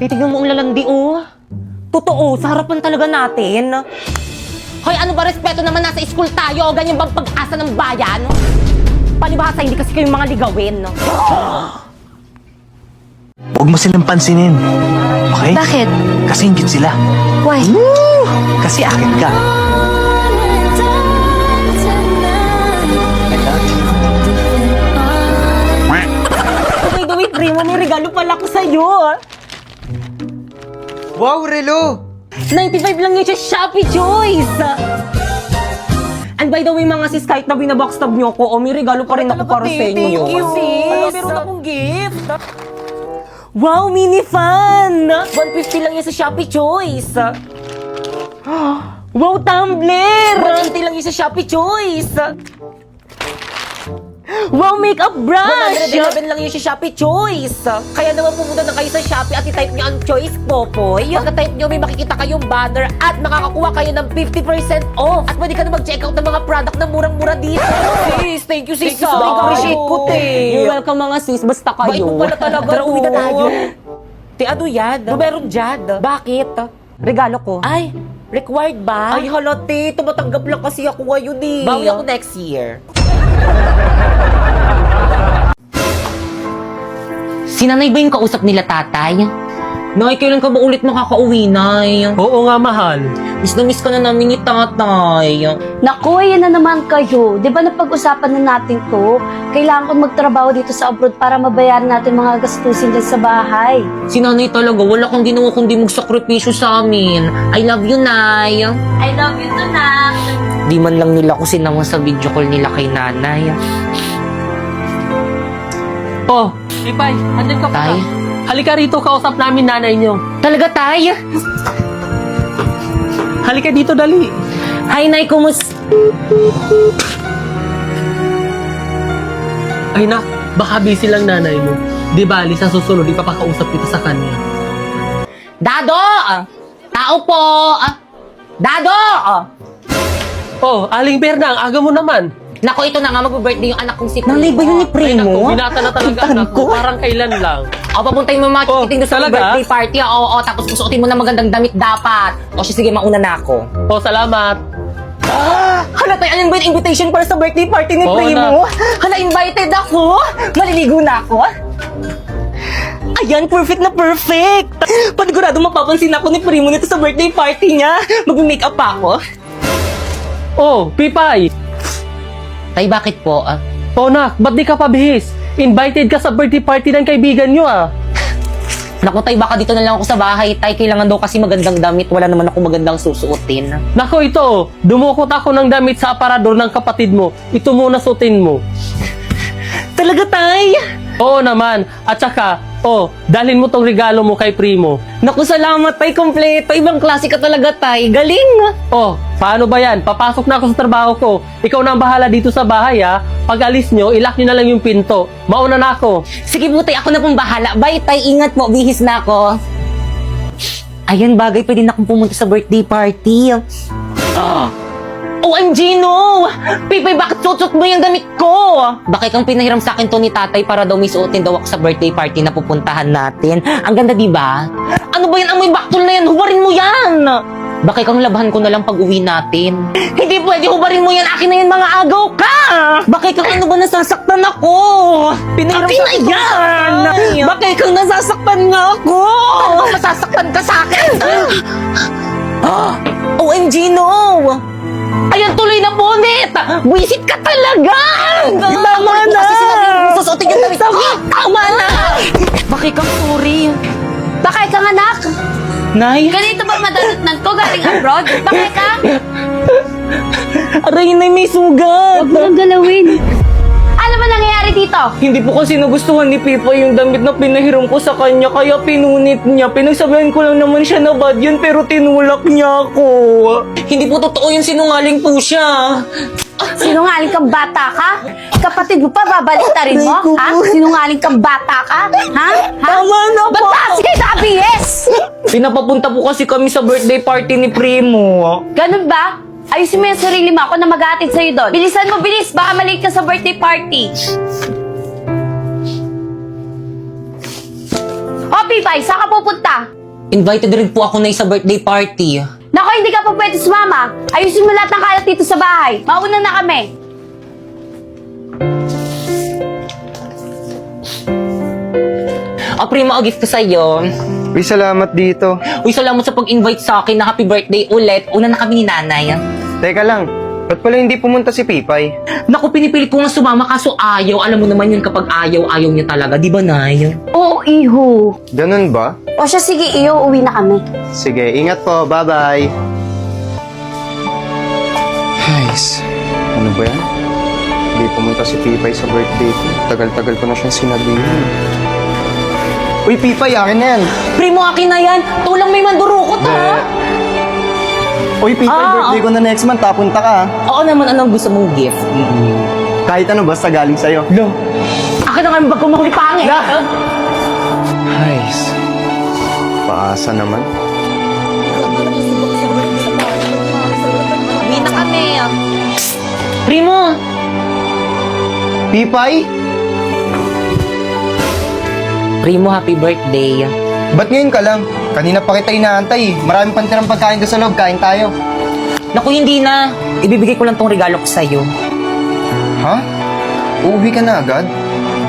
Titignan mo ang lalandi, oh. Totoo, sa harapan talaga natin. Hoy, ano ba respeto naman, nasa school tayo? Ganyan bang pag-asa ng bayan? Palibhasa, hindi kasi kayo mga ligawin. Huwag mo silang pansinin. Okay? Bakit? Kasi ingit sila. Why? Kasi akin ka. By the way, Primo, may regalo pala ko sa'yo. Wow, Relo! 95 lang yun sa Shopee Choice. And by the way, mga sis, kahit na binabackstab niyo ako, may regalo pa rin ako para sa inyo. Thank you, sis. Meron akong gift. Wow, mini fan! 150 lang yan sa Shopee Choice. Wow, tumbler! 180 lang yan sa Shopee Choice. Wow, makeup brush! 111 lang yun sa Shopee Choice. Kaya naman pumunta na kayo sa Shopee at i-type nyo ang Choice Popoy. Pagka-type nyo, may makikita kayong banner at makakakuha kayo ng 50% off. At pwede ka na mag-check out ng mga product na murang-mura dito. Sis, thank you, sis. Sobrang appreciate ko, te. You're welcome, mga sis. Basta kayo. Bait mo pala talaga. Tara, uwi na tayo. Te, ano yan? Meron dyan. Bakit? Regalo ko. Ay, required ba? Ay, hala, te. Tumatanggap lang kasi ako ngayon eh. Bawi ako next year. Si nanay ba yung kausap nila, tatay? Nay, kailan ka ba ulit makakauwi, nay? Oo nga, mahal. Miss na miss ka na namin ni tatay. Naku, yan na naman kayo. Di ba napag-usapan na natin to? Kailangan ko magtrabaho dito sa abroad para mabayaran natin mga gastusin dyan sa bahay. Si nanay talaga, wala kang ginawa kundi magsakripisyo sa amin. I love you, nay. I love you too, Nak. Di man lang nila ko sinama sa video call nila kay nanay. Oh, Ipay, andyan ka pa. Tay? Halika rito, kausap namin nanay niyo. Talaga, tay? Halika dito, dali. Hi, nay, kumusta? Ay na, baka busy lang nanay mo. Di bali, sa susunod, ipapakausap kita sa kanya. Dado! Tao po! Dado! Oh, Aling Berna, ang aga mo naman. Nako, ito na nga, mag-birthday yung anak kong si Primo. Nanay ba yun ni Ay Primo? naku, binata na talaga anak ko. Parang kailan lang. O, papuntahin mo mga Oh, chikiting doon sa talaga? birthday party. Oo, tapos susuotin mo na magandang damit dapat. O, siya, sige, mauna na ako. Oh, salamat. Hala, tayo, alin ba yung invitation para sa birthday party ni Oo, Primo? Hala, invited ako. Maliligo na ako. Ayan, perfect na perfect. Panigurado mapapansin ako ni Primo nito sa birthday party niya. Mag-makeup pa ako. Oh, Pipay. Tay, bakit po? Oh, nak, ba't di ka pabihis? Invited ka sa birthday party ng kaibigan nyo, ah. Naku, tay, baka dito na lang ako sa bahay. Tay, kailangan daw kasi magandang damit. Wala naman ako magandang susuotin. Nako, ito. Dumukot ako ng damit sa aparador ng kapatid mo. Ito muna suotin mo. Talaga, tay? Oo naman. At saka, dalhin mo tong regalo mo kay Primo. Naku, salamat, tay. Kompleto. Ibang klase ka talaga, tay. Galing. Oh, paano ba yan? Papasok na ako sa trabaho ko. Ikaw na ang bahala dito sa bahay, ha? Pag alis nyo, ilock nyo na lang yung pinto. Mauna na ako. Sige po, tay. Ako na pong bahala. Bye, tay. Ingat mo. Bihis na ako. Ayan, bagay. Pwede na akong pumunta sa birthday party. OMG, no! Pipay, bakit suot mo yung damit ko? Baka kang pinahiram sa akin to ni tatay para daw may suotin daw ako sa birthday party na pupuntahan natin. Ang ganda, di ba? Ano ba yan? Amoy baktol na yan! Hubarin mo yan! Baka kang labahan ko na lang pag uwi natin. Hindi pwede, hubarin mo yan! Akin na yan, mga agaw ka! Baka kang ano ba nasasaktan ako? Pinahiram sa akin yan! Baka kang nasasaktan nga ako! Masasaktan ka sa akin! OMG, no! Ayan, tuloy na bonnet! Buisit ka talaga! Tama na! Susuotin yung damit ko! Tama na! Bakit kang sorry? Bakit kang anak? Nay? Ganito ba madalatnan ko galing abroad? Bakit ka? Aray, Nay, may sugat! Huwag mo nang galawin. Ano ba nangyayari dito? Hindi po kasi nagustuhan ni Pipa yung damit na pinahiram ko sa kanya, kaya pinunit niya. Pinagsabihan ko lang naman siya na bad yun, pero tinulak niya ako. Hindi po totoo yun, sinungaling po siya. Sinungaling kang bata ka? Kapatid mo pa, babaliktarin mo? Ha? Sinungaling kang bata ka? Ha? Tama na po! Ba't ba? Sige, sabi yes! Pinapapunta po kasi kami sa birthday party ni Primo. Ganun ba? Ayusin mo yung sarili mo. Ako na mag-aatid sa'yo doon. Bilisan mo, bilis. Baka malate ka sa birthday party. Oh, Pipay, saan ka pupunta? Invited rin po ako na sa birthday party. Nako, hindi ka pa pwede sumama. Ayusin mo lahat ng kalat dito sa bahay. Mauna na kami. O, primo, o gift ko sa'yo. Uy, salamat dito. Uy, salamat sa pag-invite sa akin na happy birthday ulit. Una na kami ni nanay. Teka lang, ba't pala hindi pumunta si Pipay? Naku, pinipilit ko nga sumama kaso ayaw. Alam mo naman yun kapag ayaw, ayaw niya talaga. Di ba, Nay? Oo, iho. Ganun ba? O siya, sige, iyo, uwi na kami. Sige, ingat po. Bye-bye. Guys, ano ba yan? Hindi pumunta si Pipay sa birthday ko. Tagal-tagal ko na siyang sinabihan. Uy, Pipay, akin na yan. Primo, akin na yan. Tulang may mandurukot, ha? Uy, Pipay, birthday ko na next month. Tapunta ka. Oo naman, anong gusto mong gift? Kahit ano, basta galing sa'yo. Akin na nga yung bag ko makulipangin. Guys, paasa naman. Uwi na kami. Primo! Pipay? Primo, happy birthday. Ba't ngayon ka lang? Kanina pa kita inaantay. Marami pang tirang pagkain doon sa loob. Kain tayo. Naku, hindi na. Ibibigay ko lang tong regalo ko sa'yo. Ha? Uuwi ka na agad?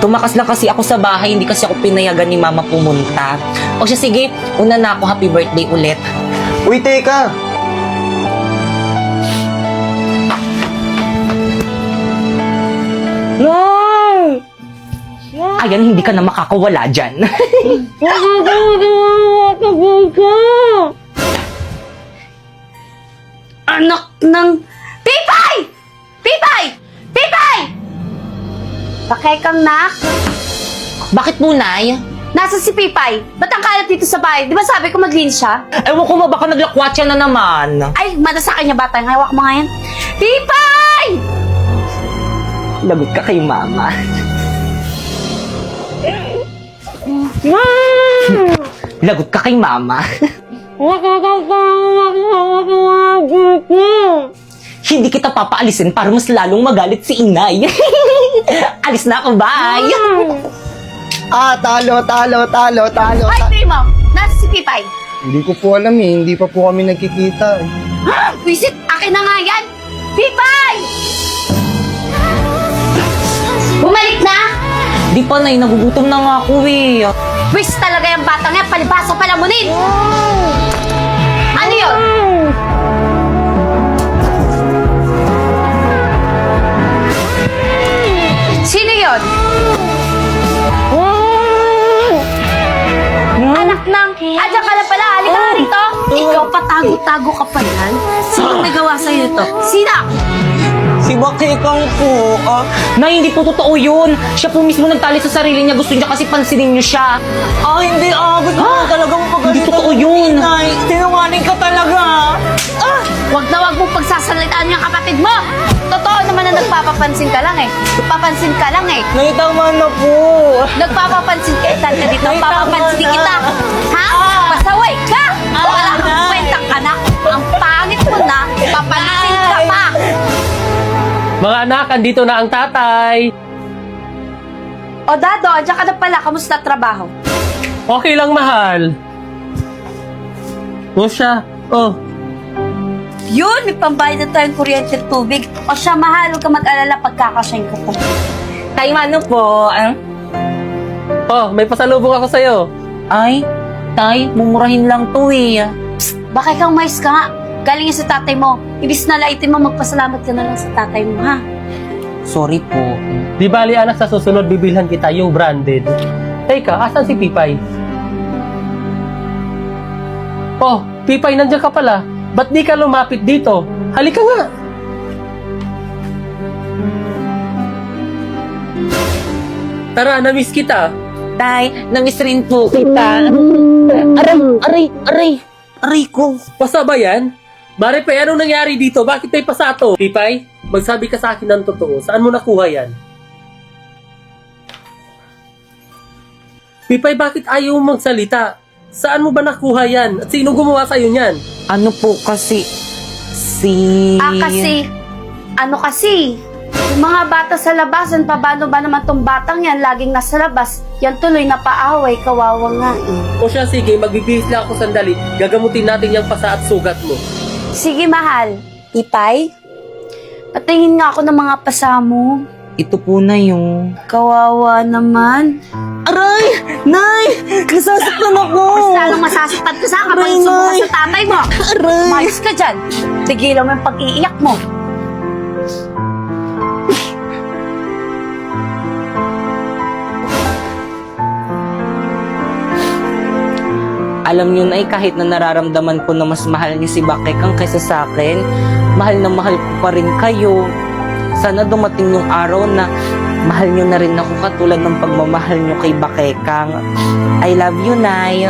Tumakas lang kasi ako sa bahay, hindi kasi ako pinayagan ni Mama pumunta. O siya, sige, una na ako, happy birthday ulit. Uy, teka! Ayan, hindi ka na makakawala dyan. Anak ng... Pipay! Pipay! Pipay! Bakay kang nak? Bakit po, Nay? Nasa si Pipay? Ba't ang kalat dito sa bahay? Di ba sabi ko maglinis siya? Ewan ko ba, baka naglakwatsa na naman. Ay, mada sa kanya bata. Hawak mo nga yan. Pipay! Lagot ka kay Mama. Lagot ka kay Mama. Hindi kita papaalisin para mas lalong magalit si Inay. Alis na ako, bye! Talo. Ay, Primo! Nasa si Pipay? Hindi ko po alam eh. Hindi pa po kami nagkikita eh. Visit, akin na nga yan! Pipay! Bumalik na! Di pa, Nay, nagugutom na nga ako eh. Wish talaga yung batang yan, palibasong palamunin! Ano yun? Sino yun? Anak ng... Adyan ka na pala, halika nga rito! Ikaw patago-tago ka pa yan? Sino may gawa sa'yo ito? Sino? Si Bakekang po. Nay, hindi po totoo yun. Siya po mismo nagtali sa sarili niya. Gusto niya kasi pansinin niyo siya. Hindi. Gusto ko talagang pagalitan. Hindi totoo yun. Nay, sinungaling ka talaga. Huwag na huwag mong pagsasalitaan yung kapatid mo! Totoo naman na nagpapapansin ka lang eh. Nagpapansin ka lang eh. Nay, tama na po. Nagpapapansin ka, saan ka dito? Ay, Papapansin tama na. kita. Ha? Pasaway ka! Wala kang kwentang anak. Ang pangit mo na. Papansin ka pa. Mga anak, andito na ang tatay. O Dado, andyan ka na pala. Kamusta trabaho? Okay lang, mahal. O siya. Oh. Yun, may pambayad na tayong kuryente at tubig. O siya, mahal. Huwag ka mag-alala pagkakasyahin ko to. Tay, mano po? Oh, may pasalubong ako sa'yo. Ay, Tay, mumurahin lang to eh. Bakit kang mais ka nga? Galing yan sa tatay mo. Ibis na laitin mo, magpasalamat ka na lang sa tatay mo, ha? Sorry po. Di bali, anak, sa susunod bibilhan kita yung branded. Teka, asan si Pipay? Oh, Pipay, nandiyan ka pala. Ba't di ka lumapit dito? Halika nga. Tara, namiss kita. Tay, namiss rin po kita. Aray ko. Pasa ba yan? Maripay, anong nangyari dito? Bakit may pasato? Pipay, magsabi ka sa akin ng totoo. Saan mo nakuha yan? Pipay, bakit ayaw mo magsalita? Saan mo ba nakuha yan? At sino gumawa sa'yo niyan? Ano po kasi? Kasi... Ano kasi? Yung mga bata sa labas, pa ba naman tong batang yan? Laging nasa labas. Yan tuloy na paaway, kawawa nga eh. O siya, sige, magbibihis lang ako sandali. Gagamutin natin yung pasa at sugat mo. Sige, mahal. Ipay? Patingin nga ako ng mga pasa mo. Ito po na yung... Kawawa naman. Aray! Nay! Nasasaktan ako! Mas lalong masasaktan ka sa kapag Aray, sumuka Nay! sa tatay mo. Aray! Umayos ka dyan. Tigilan mo yung pag-iiyak mo. Alam niyo na kahit na nararamdaman ko na mas mahal niyo si Bakekang kaysa sa akin, mahal na mahal ko pa rin kayo. Sana dumating yung araw na mahal niyo na rin ako katulad ng pagmamahal niyo kay Bakekang. I love you, Nay.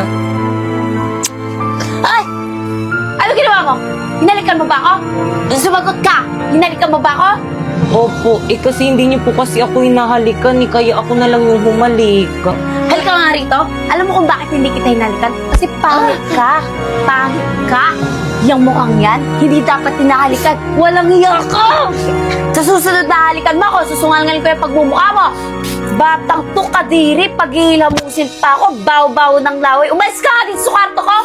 Ay! Ano ginawa mo? Hinalikan mo ba ako? Sumagot ka! Hinalikan mo ba ako? Opo, kasi hindi niyo po kasi ako hinahalikan, kaya ako na lang yung humalik. Halika nga rito. Alam mo kung bakit hindi kita hinalikan? Kasi pangit ka. Pangit ka. Yung mukhang yan, hindi dapat hinahalikan. Walang hiya ka! Sa susunod na halikan mo ako, susungalngalin ko yung pagmumukha mo. Batang to kadiri, paghihilamusin pa ako, baw-baw ng laway. Umalis ka nga dito sa kwarto ko!